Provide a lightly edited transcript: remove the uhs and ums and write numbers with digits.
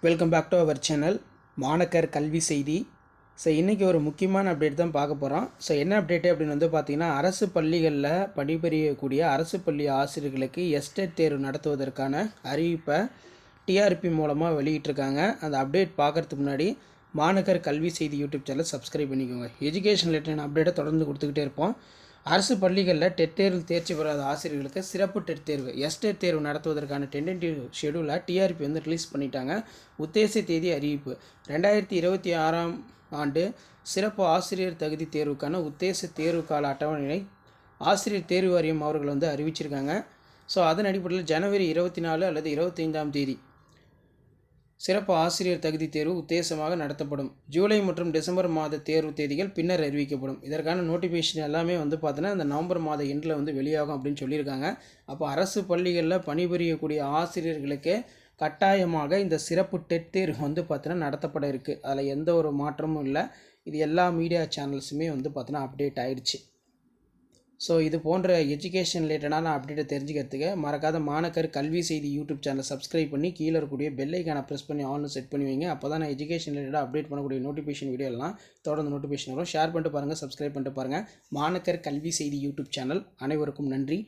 Welcome back to our channel மாணக்கர் கல்வி செய்தி. ஸோ இன்றைக்கி ஒரு முக்கியமான அப்டேட் தான் பார்க்க போகிறோம். ஸோ என்ன அப்டேட்டு அப்படின்னு பார்த்திங்கன்னா, அரசு பள்ளிகளில் பணிபுரியக்கூடிய அரசு பள்ளி ஆசிரியர்களுக்கு எஸ்டேட் தேர்வு நடத்துவதற்கான அறிவிப்பை டிஆர்பி மூலமாக வெளியிட்டிருக்காங்க. அந்த அப்டேட் பார்க்குறதுக்கு முன்னாடி மாணக்கர் கல்வி செய்தி யூடியூப் சேனல் சப்ஸ்கிரைப் பண்ணிக்கோங்க. எஜுகேஷன் ரிலேட்டட் அப்டேட்டை தொடர்ந்து கொடுத்துக்கிட்டே இருப்போம். அரசு பள்ளிகளில் டெட் தேர்வில் தேர்ச்சி பெறாத ஆசிரியர்களுக்கு சிறப்பு டெட் தேர்வு எஸ்டேட் தேர்வு நடத்துவதற்கான டென்டேட்டிவ் ஷெடியூலை டிஆர்பி ரிலீஸ் பண்ணிட்டாங்க. உத்தேச தேதி அறிவிப்பு 2026ஆம் ஆண்டு சிறப்பு ஆசிரியர் தகுதி தேர்வுக்கான உத்தேச தேர்வு கால அட்டவணையை ஆசிரியர் தேர்வு வாரியம் அவர்கள் அறிவிச்சிருக்காங்க. ஸோ அதன் அடிப்படையில் ஜனவரி 24 அல்லது 25ஆம் தேதி சிறப்பு ஆசிரியர் தகுதி தேர்வு உத்தேசமாக நடத்தப்படும். ஜூலை மற்றும் டிசம்பர் மாத தேர்வு தேதிகள் பின்னர் அறிவிக்கப்படும். இதற்கான நோட்டிஃபிகேஷன் எல்லாமே பார்த்தீங்கன்னா இந்த நவம்பர் மாத எண்டில் வெளியாகும் அப்படின்னு சொல்லியிருக்காங்க. அப்போ அரசு பள்ளிகளில் பணிபுரியக்கூடிய ஆசிரியர்களுக்கு கட்டாயமாக இந்த சிறப்பு டெட் தேர்வு பார்த்தீங்கன்னா நடத்தப்பட இருக்குது. அதில் எந்த ஒரு மாற்றமும் இல்லை. இது எல்லா மீடியா சேனல்ஸுமே பார்த்தீங்கன்னா அப்டேட் ஆகிடுச்சு. ஸோ இது போன்ற எஜுகேஷன் ரிலேட்டடான அப்டேட்டை தெரிஞ்சுக்கிறதுக்கு மறக்காத மாணக்கர் கல்வி செய்தி யூடியூப் சேனலை சப்ஸ்கிரைப் பண்ணி கீழே இருக்கக்கூடிய பெல் ஐக்கானை ப்ரெஸ் பண்ணி ஆல்னு செட் பண்ணி வைங்க. அப்போ தான் நான் எஜுகேஷன் ரிலேட்டடாக அப்டேட் பண்ணக்கூடிய நோட்டிஃபிகேஷன் வீடியோ எல்லாம் தொடர்ந்து நோட்டிஃபிகேஷன் வரும். ஷேர் பண்ணிட்டு பாருங்கள், சப்ஸ்கிரைப் பண்ணிட்டு பாருங்கள். மாணக்கர் கல்வி செய்தி யூடியூப் சேனல். அனைவருக்கும் நன்றி.